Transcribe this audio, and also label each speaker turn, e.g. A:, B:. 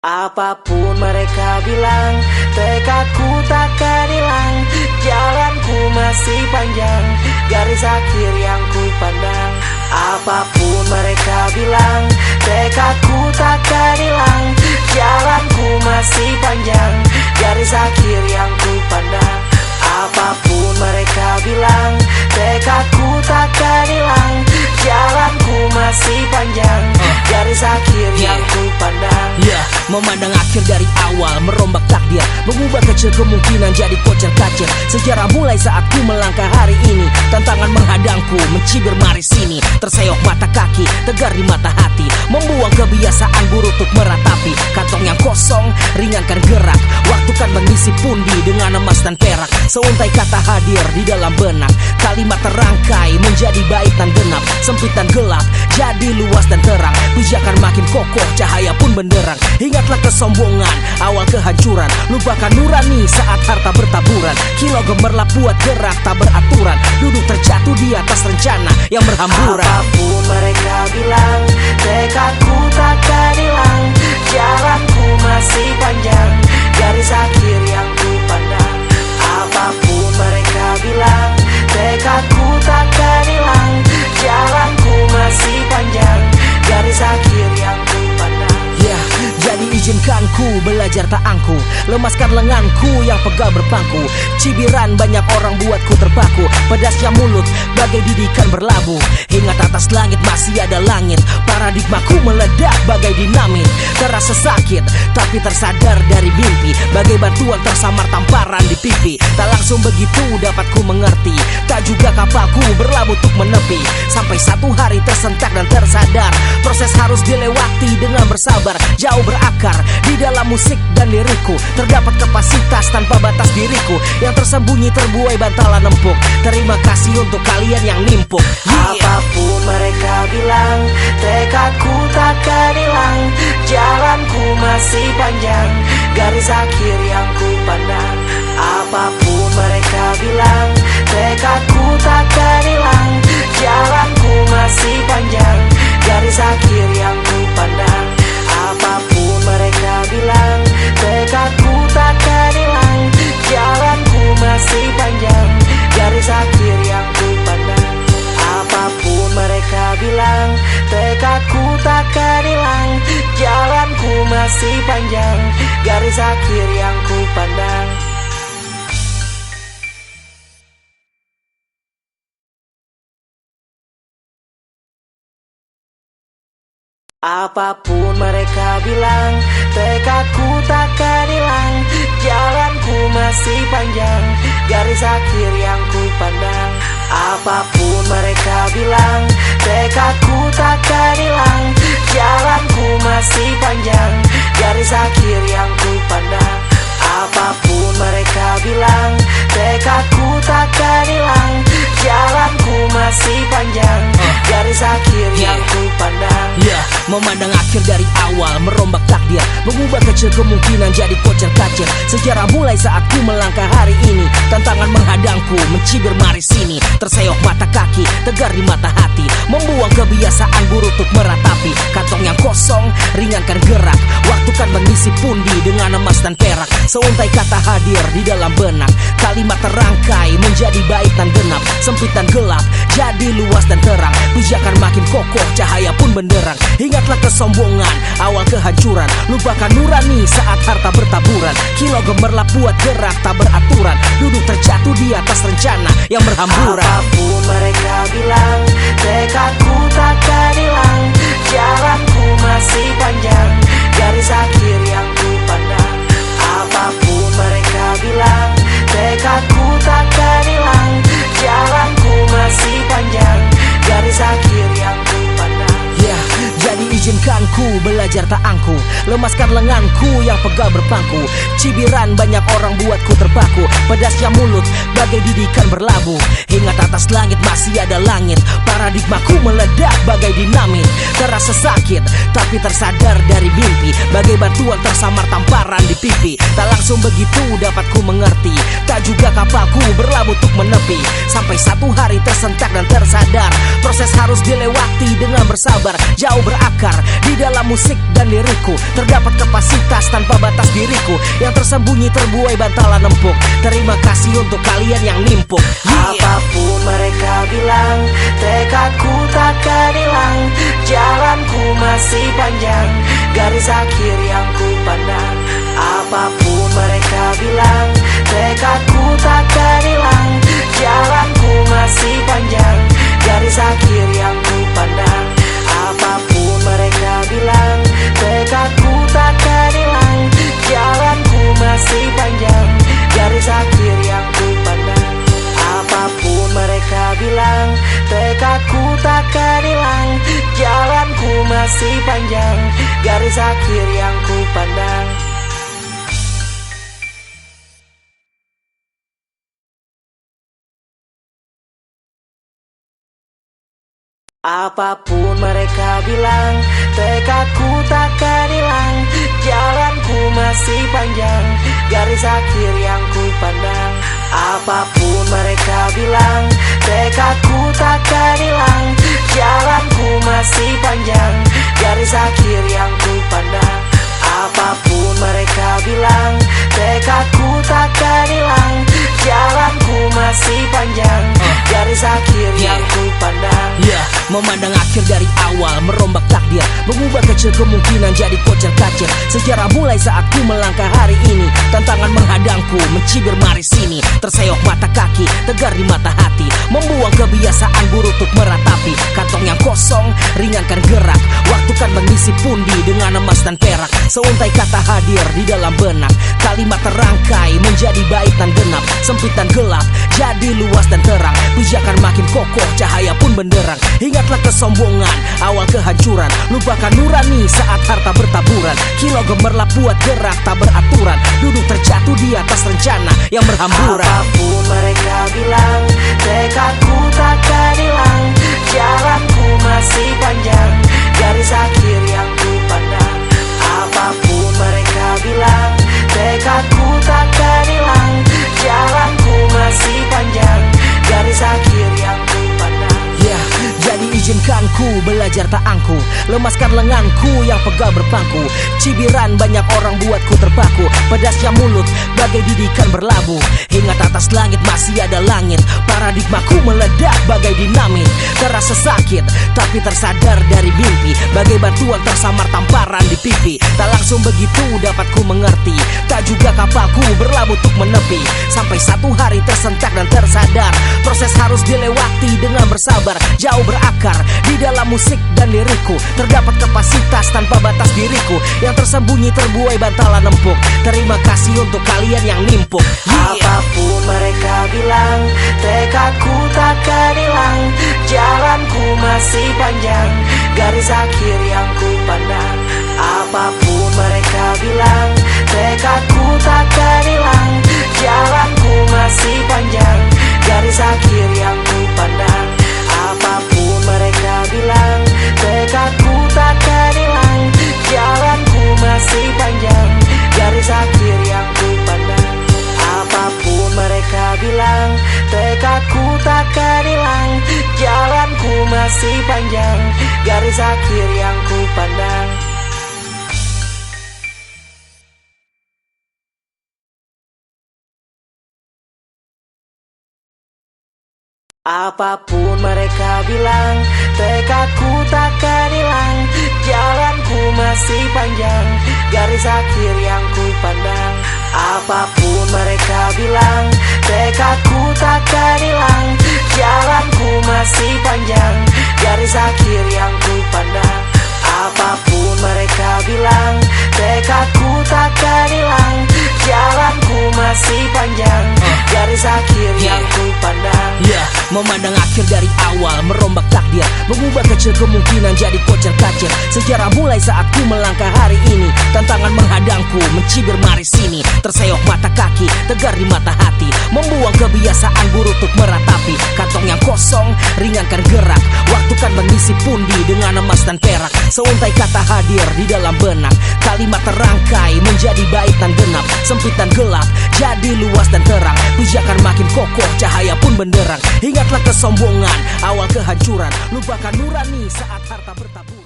A: Apapun mereka bilang, tekadku takkan hilang. Jalanku masih panjang, garis akhir yang ku pandang. Apapun mereka bilang, tekadku takkan hilang. Jalanku masih panjang, garis akhir yang ku pandang. Apapun mereka bilang, tekadku takkan hilang. Jalanku masih panjang, garis akhir yang ku pandang.
B: Memandang akhir dari awal, merombak takdir, mengubah kecil kemungkinan jadi kocar kacir. Sejarah mulai saat ku melangkah hari ini. Tantangan menghadangku, mencibir mari sini. Terseok mata kaki, tegar di mata hati. Membuang kebiasaan buruk untuk meratapi. Kantong yang kosong, ringankan gerak. Waktu kan mengisi pundi dengan emas dan perak. Seuntai kata hadir di dalam benak. Kalimat terangkai menjadi bait dan genap. Sempit dan gelap, jadi luas dan terang. Pijakan makin kokoh, cahaya pun benderang. Ingatlah kesombongan, awal kehancuran. Lupakan nurani saat harta bertaburan. Kilau gemerlap buat gerak tak beraturan. Duduk terjatuh di atas rencana yang berhamburan.
A: Apapun mereka bilang, tekadku takkan hilang. Jalanku masih panjang, garis akhir yang ku pandang. Apapun mereka bilang, tekadku takkan hilang. Jalanku masih panjang, garis akhir yang ku pandang.
B: Jadi izinkan ku belajar tak angku. Lemaskan lenganku yang pegal berpangku. Cibiran banyak orang buatku terpaku. Pedasnya mulut bagai didikan berlabuh. Ingat atas langit masih ada langit. Paradigmaku meledak bagai dinamit. Terasa sakit tapi tersadar dari mimpi. Bagai batuan tersamar tamparan di pipi. Tak langsung begitu dapat ku mengerti. Tak juga kapalku berlabuh untuk menepi. Sampai satu hari tersentak dan tersadar. Proses harus dilewati dengan bersabar. Jauh berakar di dalam musik dan liriku. Terdapat kapasitas tanpa batas diriku. Yang tersembunyi terbuai bantalan empuk. Terima kasih untuk kalian yang nimpuk.
A: Apapun mereka bilang, tekadku takkan hilang. Jalanku masih panjang, garis akhir yang ku pandang. Apapun mereka bilang, tekadku takkan hilang. Jalanku masih panjang, garis akhir yang ku pandang. Apapun mereka bilang, tekadku takkan hilang. Jalanku masih panjang, garis akhir yang ku pandang. Apapun mereka bilang, tekadku takkan hilang. Jalanku masih panjang, garis akhir yang ku pandang. Apapun mereka bilang, tekadku takkan hilang. Jalanku masih panjang, garis akhir yang ku pandang. Apapun mereka bilang, tekadku takkan hilang. Jalanku masih panjang, garis akhir yang ku pandang. Apapun mereka bilang, tekadku takkan hilang. Jalanku masih panjang, garis akhir yang ku pandang.
B: Memandang akhir dari awal, merombak takdir, mengubah kecil kemungkinan jadi kocar kacir. Sejarah mulai saat ku melangkah hari ini. Tantangan menghadangku, mencibir mari sini. Terseok mata kaki, tegar di mata hati. Membuang kebiasaan buruk untuk meratapi. Kantong yang kosong, ringankan gerak. Waktu kan mengisi pundi dengan emas dan perak. Seuntai kata hadir di dalam benak. Kalimat terangkai menjadi bait dan genap. Sempit dan gelap, jadi luas dan terang. Pijakan makin kokoh, cahaya pun benderang. Ingatlah kesombongan, awal kehancuran. Lupakan nurani saat harta bertaburan. Kilau gemerlap buat gerak tak beraturan. Duduk terjatuh di atas rencana yang berhamburan.
A: Apapun mereka bilang, tekadku takkan hilang. Jalanku masih panjang, garis akhir yang ku pandang. Apapun mereka bilang, tekadku takkan hilang. Jalanku masih panjang, garis akhir yang ku pandang.
B: Jadi izinkan ku belajar tak angku. Lemaskan lenganku yang pegal berpangku. Cibiran banyak orang buatku terpaku. Pedasnya mulut bagai didikan berlabuh. Ingat atas langit masih ada langit. Paradigmaku meledak bagai dinamit. Terasa sakit tapi tersadar dari mimpi. Bagai batuan tersamar tamparan di pipi. Tak langsung begitu dapat ku mengerti. Tak juga kapalku berlabuh untuk menepi. Sampai satu hari tersentak dan tersadar. Proses harus dilewati dengan bersabar. Jauh berakar di dalam musik dan liriku. Terdapat kapasitas tanpa batas diriku, yang tersembunyi terbuai bantalan empuk. Terima kasih untuk kalian yang nimpuk.
A: Apapun mereka bilang, tekadku takkan hilang. Jalanku masih panjang, garis akhir yang ku pandang. Apapun mereka bilang, tekadku takkan hilang. Jalanku masih panjang, garis akhir yang ku pandang. Apapun mereka bilang, tekadku takkan hilang. Jalanku masih panjang, garis akhir yang ku pandang. Apapun mereka bilang, tekadku takkan hilang. Jalanku masih panjang, garis akhir yang ku pandang. Apapun mereka bilang, tekadku takkan hilang. Jalanku masih panjang, garis akhir yang ku pandang. Apapun mereka bilang, tekadku takkan hilang. Jalanku masih panjang, garis akhir yang ku pandang. Apapun mereka bilang, tekadku takkan hilang. Jalanku masih panjang, garis akhir yang ku pandang.
B: Memandang akhir dari awal, merombak takdir, mengubah kecil kemungkinan jadi kocar kacir. Sejarah mulai saat ku melangkah hari ini. Tantangan menghadangku, mencibir mari sini. Terseok mata kaki, tegar di mata hati. Membuang kebiasaan buruk untuk meratapi. Kantong yang kosong, ringankan gerak. Waktu kan mengisi pundi dengan emas dan perak. Seuntai kata hadir di dalam benak. Kalimat terangkai menjadi bait dan genap. Sempit dan gelap, jadi luas dan terang. Pijakan makin kokoh, cahaya pun benderang. Ingatlah kesombongan, awal kehancuran. Lupakan nurani saat harta bertaburan. Kilau gemerlap buat gerak tak beraturan. Duduk terjatuh di atas rencana yang berhamburan.
A: Apapun mereka bilang, tekadku takkan hilang. Jalanku masih panjang, garis akhir yang ku pandang. Apapun mereka bilang, tekadku takkan hilang. Jalanku masih panjang, garis akhir yang ku pandang.
B: Jadi izinkan ku belajar tak angku, lemaskan lenganku yang pegal berpangku. Cibiran banyak orang buatku terpaku, pedasnya mulut bagai didikan berlabuh. Ingat atas langit masih ada langit, paradigmaku meledak bagai dinamit. Terasa sakit tapi tersadar dari mimpi, bagai batuan tersamar tamparan di pipi. Tak langsung begitu dapat ku mengerti, tak juga kapalku berlabuh untuk menepi. Sampai satu hari tersentak dan tersadar, proses harus dilewati dengan bersabar. Jauh berakar di dalam musik dan lirikku. Terdapat kapasitas tanpa batas diriku, yang tersembunyi terbuai bantalan empuk. Terima kasih untuk kalian yang nimpuk.
A: Apapun mereka bilang, tekadku takkan hilang. Jalanku masih panjang, garis akhir yang ku pandang. Apapun mereka bilang, tekadku takkan hilang. Jalanku masih panjang, garis akhir yang ku pandang. Apapun mereka bilang, tekadku takkan hilang. Jalanku masih panjang, garis akhir yang ku pandang. Apapun mereka bilang, tekadku takkan hilang. Jalanku masih panjang, garis akhir yang ku pandang. Apapun mereka bilang, tekadku takkan hilang. Jalanku masih panjang, garis akhir yang ku pandang. Apapun mereka bilang, tekadku takkan hilang. Jalanku masih panjang, garis akhir yang ku pandang. Apapun mereka bilang, tekadku takkan hilang. Jalanku masih panjang, garis akhir yang ku pandang.
B: Memandang akhir dari awal, merombak takdir, mengubah kecil kemungkinan jadi kocar kacir. Sejarah mulai saat ku melangkah hari ini. Tantangan menghadangku, mencibir mari sini. Terseok mata kaki, tegar di mata hati. Membuang kebiasaan buruk untuk meratapi. Kantong yang kosong, ringankan gerak. Waktu kan mengisi pundi dengan emas dan perak. Seuntai kata hadir di dalam benak. Kalimat terangkai menjadi bait dan genap. Sempit dan gelap, jadi luas dan terang. Pijakan makin kokoh, cahaya pun benderang. Ingatlah kesombongan, awal kehancuran. Lupakan nurani saat harta bertaburan.